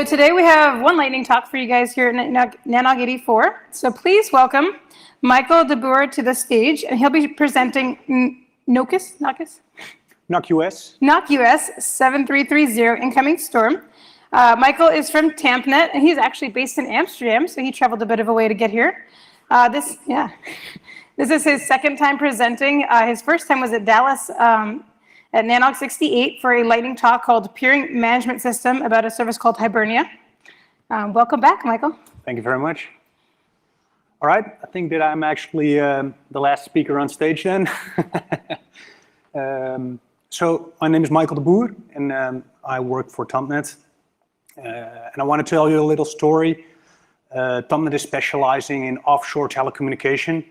today we have one lightning talk for you guys here at NANOG 84. So please welcome Michael de Boer to the stage, and he'll be presenting NOCUS 7330 incoming storm. Michael is from Tampnet, and he's actually based in Amsterdam, so he traveled a bit of a way to get here. This is his second time presenting. His first time was at Dallas at NANOG 68 for a lightning talk called Peering Management System about a service called Hibernia. Welcome back, Michael. Thank you very much. All right, I think that I'm actually the last speaker on stage then. So my name is Michael de Boer, and I work for Tampnet. And I want to tell you a little story. Tampnet is specializing in offshore telecommunication.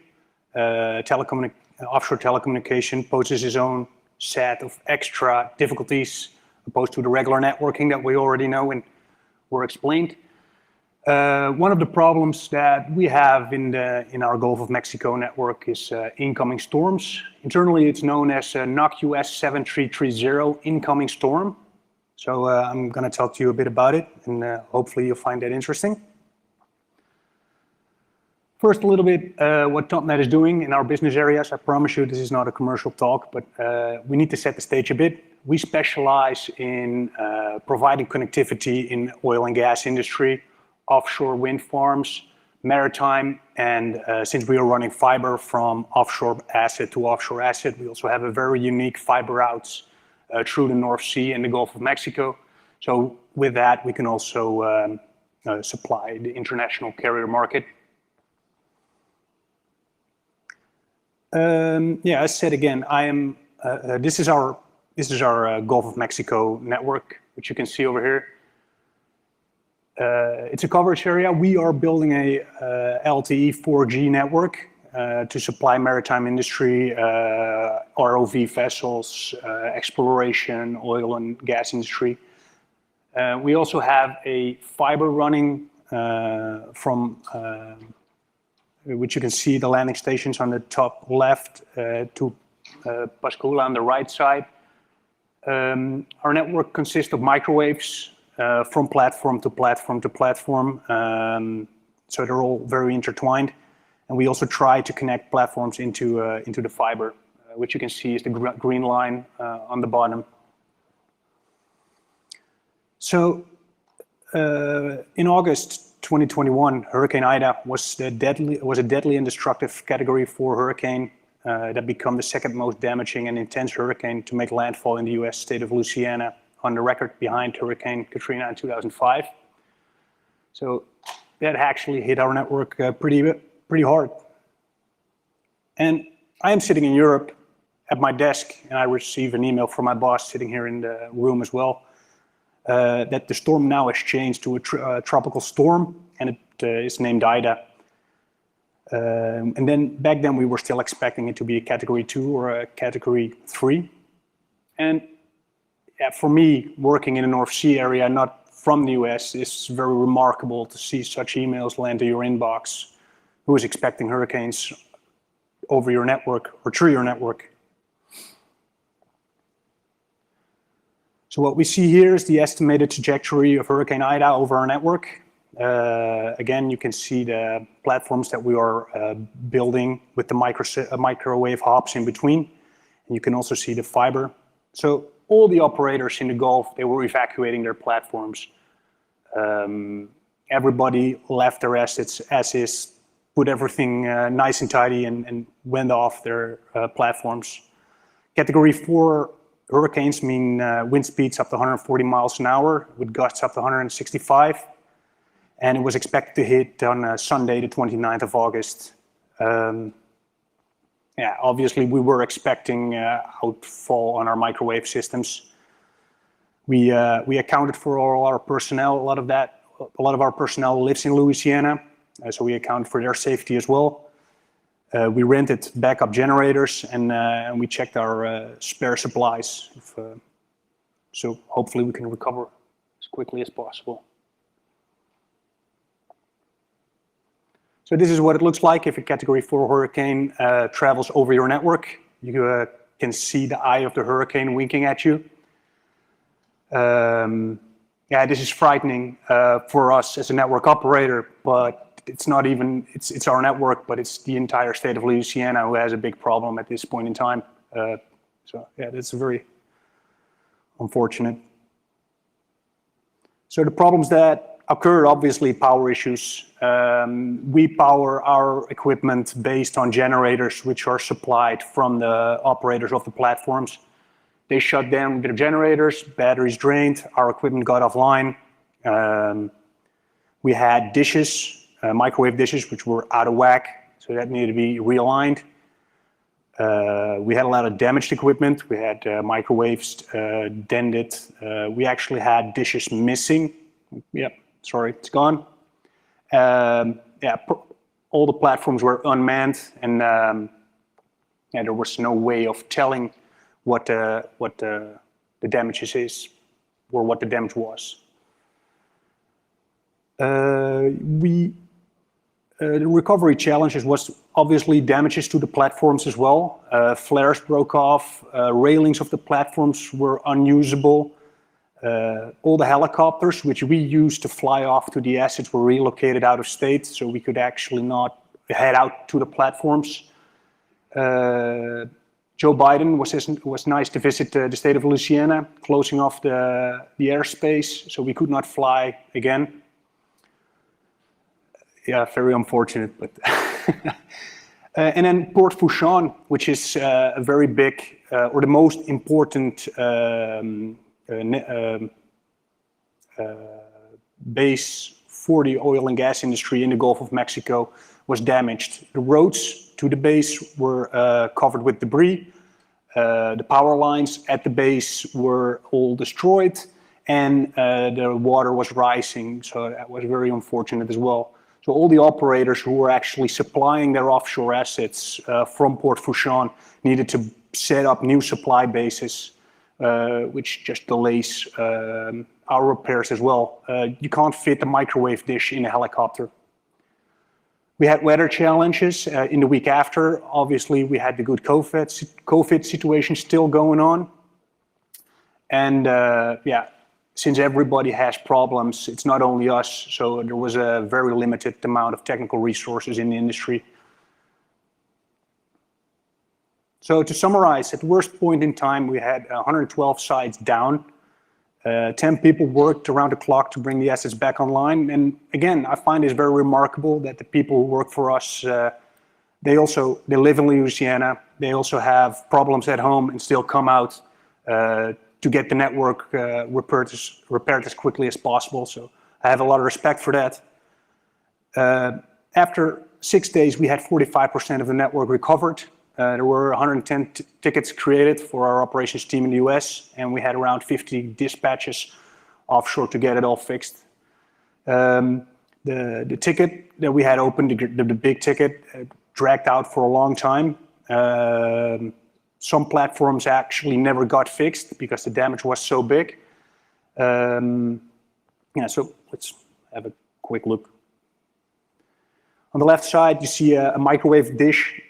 Offshore telecommunication poses its own set of extra difficulties opposed to the regular networking that we already know and were explained. One of the problems that we have in our Gulf of Mexico network is incoming storms. Internally, it's known as NOCUS 7330 incoming storm. So I'm going to talk to you a bit about it, and hopefully you'll find that interesting. First, a little bit what Tampnet is doing in our business areas. I promise you this is not a commercial talk, but we need to set the stage a bit. We specialize in providing connectivity in oil and gas industry, offshore wind farms, maritime, and since we are running fiber from offshore asset to offshore asset, we also have a very unique fiber routes through the North Sea and the Gulf of Mexico. So with that, we can also supply the international carrier market. I said again, this is our Gulf of Mexico network, which you can see over here. It's a coverage area. We are building a LTE 4G network to supply maritime industry, ROV vessels, exploration, oil and gas industry. We also have a fiber running from which you can see the landing stations on the top left to Pascagoula on the right side. Our network consists of microwaves from platform to platform to platform. So they're all very intertwined. And we also try to connect platforms into the fiber, which you can see is the green line on the bottom. So in August 2021, Hurricane Ida was a deadly and destructive Category 4 hurricane that became the second most damaging and intense hurricane to make landfall in the US state of Louisiana, on the record behind Hurricane Katrina in 2005. So that actually hit our network pretty hard. And I am sitting in Europe at my desk, and I receive an email from my boss sitting here in the room as well, that the storm now has changed to a tropical storm, and it is named Ida. And then back then we were still expecting it to be a Category 2 or a Category 3. And for me, working in the North Sea area, not from the US, it's very remarkable to see such emails land to your inbox. Who is expecting hurricanes over your network or through your network? So what we see here is the estimated trajectory of Hurricane Ida over our network. Again, you can see the platforms that we are building with the microwave hops in between. And you can also see the fiber. So all the operators in the Gulf, they were evacuating their platforms. Everybody left their assets as is, put everything nice and tidy and went off their platforms. Category 4 hurricanes mean wind speeds up to 140 miles an hour with gusts up to 165. And it was expected to hit on Sunday, the 29th of August. Obviously we were expecting outfall on our microwave systems. We accounted for all our personnel. A lot of our personnel lives in Louisiana, so we accounted for their safety as well. We rented backup generators, and we checked our spare supplies. So hopefully we can recover as quickly as possible. So this is what it looks like if a Category 4 hurricane travels over your network. You can see the eye of the hurricane winking at you. yeah, this is frightening for us as a network operator, but it's not even, it's our network, but it's the entire state of Louisiana who has a big problem at this point in time. So yeah, that's very unfortunate. So the problems that occur, obviously power issues. We power our equipment based on generators which are supplied from the operators of the platforms. They shut down their generators, batteries drained, our equipment got offline. We had dishes, microwave dishes, which were out of whack, so that needed to be realigned. We had a lot of damaged equipment. We had microwaves dented. We actually had dishes missing. Yep, sorry, it's gone. Yeah, all the platforms were unmanned, and yeah, there was no way of telling what the damages is, or what the damage was. The recovery challenges was obviously damages to the platforms as well. Flares broke off, railings of the platforms were unusable. All the helicopters which we used to fly off to the assets were relocated out of state, so we could actually not head out to the platforms. Joe Biden was nice to visit the state of Louisiana, closing off the airspace, so we could not fly again. Yeah, very unfortunate, but and then Port Fourchon, which is a very big or the most important base for the oil and gas industry in the Gulf of Mexico, was damaged. The roads to the base were covered with debris. The power lines at the base were all destroyed, and the water was rising, so that was very unfortunate as well. So all the operators who were actually supplying their offshore assets from Port Fourchon needed to set up new supply bases, which just delays our repairs as well. You can't fit a microwave dish in a helicopter. We had weather challenges in the week after. Obviously, we had the good COVID situation still going on. And yeah, since everybody has problems, it's not only us, so there was a very limited amount of technical resources in the industry. So to summarize, at the worst point in time, we had 112 sites down. 10 people worked around the clock to bring the assets back online. And again, I find this very remarkable that the people who work for us, they live in Louisiana. They also have problems at home and still come out to get the network repaired as quickly as possible. So I have a lot of respect for that. After 6 days, we had 45% of the network recovered. There were 110 tickets created for our operations team in the US, and we had around 50 dispatches offshore to get it all fixed. The ticket that we had opened, the big ticket, dragged out for a long time. Some platforms actually never got fixed because the damage was so big. Yeah, so let's have a quick look. On the left side, you see a microwave dish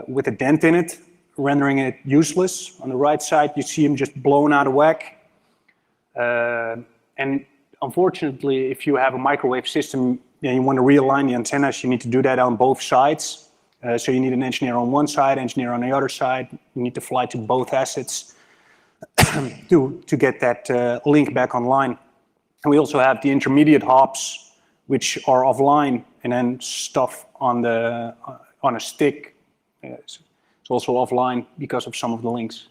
with a dent in it, rendering it useless. On the right side, you see them just blown out of whack. And unfortunately, if you have a microwave system and you want to realign the antennas, you need to do that on both sides. So you need an engineer on one side, engineer on the other side. You need to fly to both assets to get that link back online. And we also have the intermediate hops, which are offline and then stuff on a stick. It's also offline because of some of the links.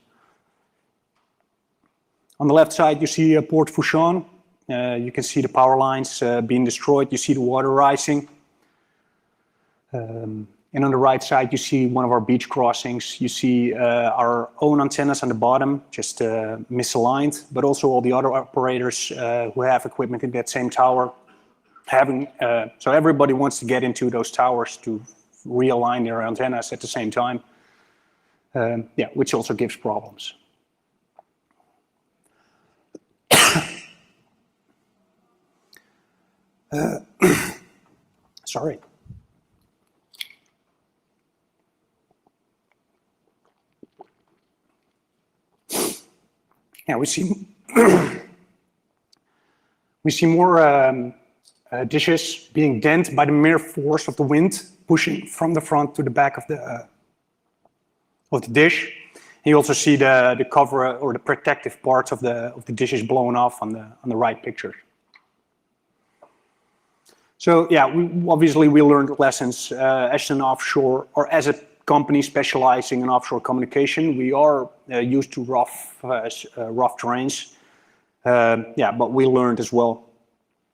On the left side, you see Port Fourchon. You can see the power lines being destroyed. You see the water rising. And on the right side, you see one of our beach crossings. You see our own antennas on the bottom, just misaligned, but also all the other operators who have equipment in that same tower. So everybody wants to get into those towers to realign their antennas at the same time, yeah, which also gives problems. Sorry. Yeah, we see We see more dishes being dented by the mere force of the wind pushing from the front to the back of the dish. And you also see the cover or the protective parts of the dishes blown off on the right picture. So yeah, we learned lessons as an offshore or as a company specializing in offshore communication. We are used to rough terrains. But we learned as well.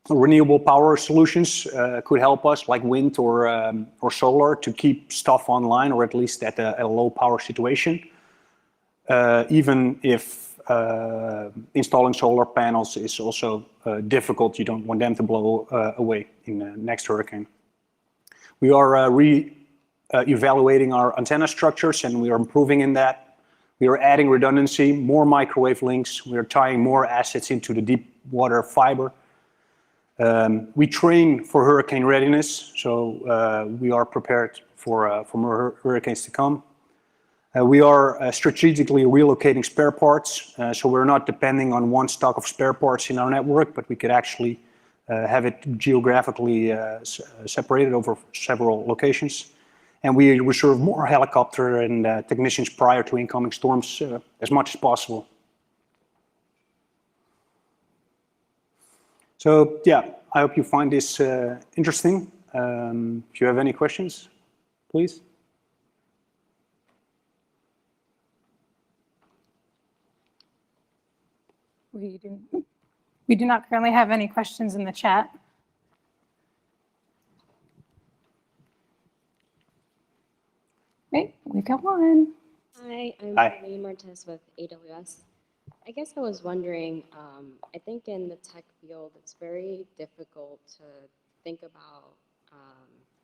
Renewable power solutions could help us, like wind or solar, to keep stuff online, or at least at a low power situation. Even if installing solar panels is also difficult, you don't want them to blow away in the next hurricane. We are evaluating our antenna structures, and we are improving in that. We are adding redundancy, more microwave links. We are tying more assets into the deep water fiber. We train for hurricane readiness, so we are prepared for more hurricanes to come. We are strategically relocating spare parts, so we're not depending on one stock of spare parts in our network, but we could actually have it geographically separated over several locations. And we reserve more helicopter and technicians prior to incoming storms as much as possible. So yeah, I hope you find this interesting. If you have any questions, please. We do not currently have any questions in the chat. Great, we got one. Hi, I'm Hi. Lee Martez with AWS. I guess I was wondering, I think in the tech field, it's very difficult to think about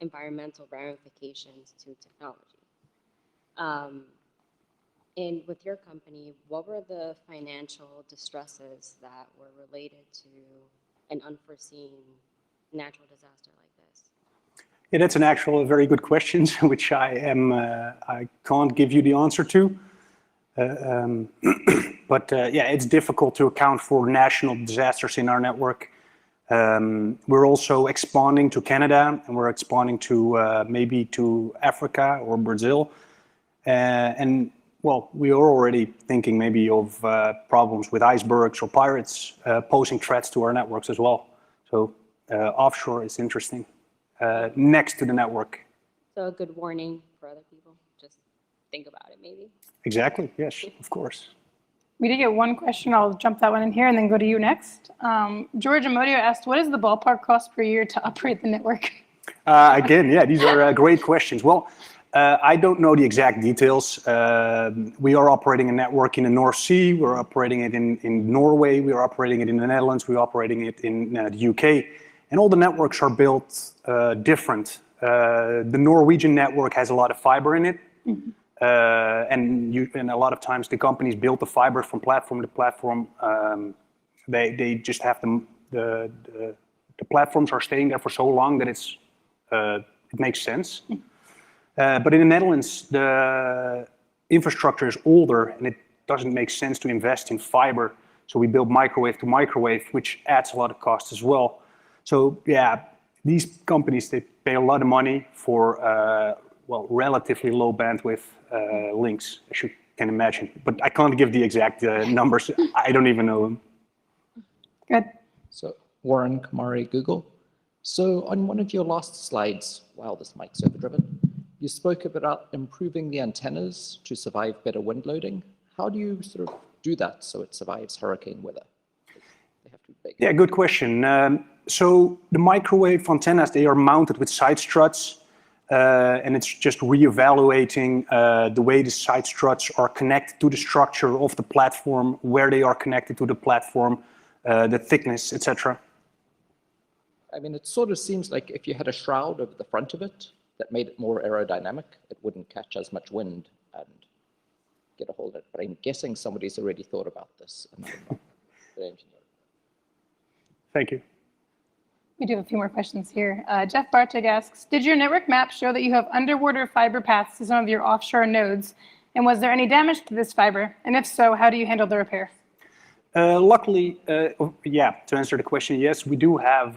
environmental ramifications to technology. And with your company, what were the financial distresses that were related to an unforeseen natural disaster like this? Yeah, that's an actual very good question, which I can't give you the answer to. But yeah, it's difficult to account for national disasters in our network. We're also expanding to Canada, and we're expanding to maybe to Africa or Brazil. And well, we are already thinking maybe of problems with icebergs or pirates posing threats to our networks as well. So offshore is interesting, next to the network. So a good warning for other people, just think about it maybe. Exactly, yes, of course. We did get one question. I'll jump that one in here and then go to you next. George Amodio asked, what is the ballpark cost per year to operate the network? Again, yeah, these are great questions. Well, I don't know the exact details. We are operating a network in the North Sea. We're operating it in Norway. We are operating it in the Netherlands. We're operating it in the UK. And all the networks are built different. The Norwegian network has a lot of fiber in it. Mm-hmm. And a lot of times the companies build the fiber from platform to platform. They just have the platforms are staying there for so long that it makes sense. But in the Netherlands, the infrastructure is older and it doesn't make sense to invest in fiber. So we build microwave to microwave, which adds a lot of cost as well. So yeah, these companies, they pay a lot of money for well, relatively low bandwidth links, as you can imagine. But I can't give the exact numbers. I don't even know them. Good. So Warren Kamari, Google. So on one of your last slides, wow, this mic's overdriven, you spoke about improving the antennas to survive better wind loading. How do you sort of do that so it survives hurricane weather? They have to be big. Yeah, good question. So the microwave antennas, they are mounted with side struts. And it's just reevaluating the way the side struts are connected to the structure of the platform, where they are connected to the platform, the thickness, etc. I mean, it sort of seems like if you had a shroud over the front of it that made it more aerodynamic, it wouldn't catch as much wind and get a hold of it. But I'm guessing somebody's already thought about this. And I'm not the engineer. Thank you. We do have a few more questions here. Jeff Bartek asks, did your network map show that you have underwater fiber paths to some of your offshore nodes? And was there any damage to this fiber? And if so, how do you handle the repair? Luckily, yeah, to answer the question, yes, we do have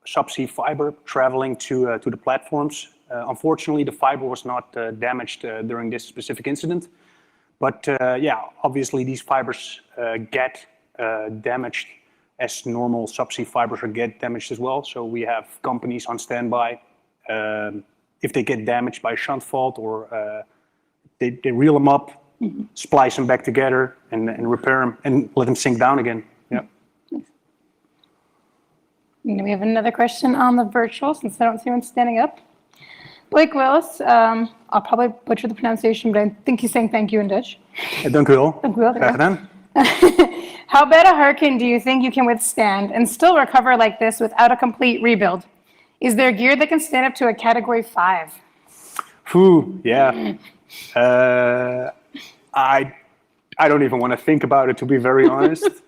subsea fiber traveling to the platforms. Unfortunately, the fiber was not damaged during this specific incident. But yeah, obviously these fibers get damaged as normal subsea fibers get damaged as well. So we have companies on standby. If they get damaged by a shunt fault or they reel them up, splice them back together and repair them and let them sink down again. Yeah. And we have another question on the virtual since I don't see anyone standing up. Blake Willis, I'll probably butcher the pronunciation, but I think he's saying thank you in Dutch. Dank u wel. Dank u wel. Graag gedaan. How bad a hurricane do you think you can withstand and still recover like this without a complete rebuild? Is there gear that can stand up to a Category 5? Phew, yeah. I don't even want to think about it, to be very honest.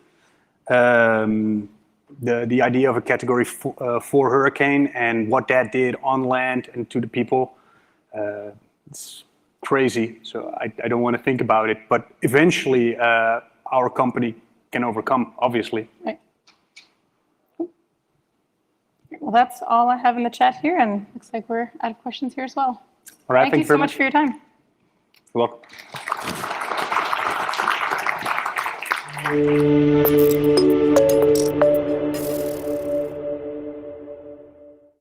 The idea of a Category 4 hurricane and what that did on land and to the people, it's crazy. So I don't want to think about it. But eventually, our company can overcome, obviously. Right. Well, that's all I have in the chat here, and looks like we're out of questions here as well. All right, Thank you so much for your time. You're welcome.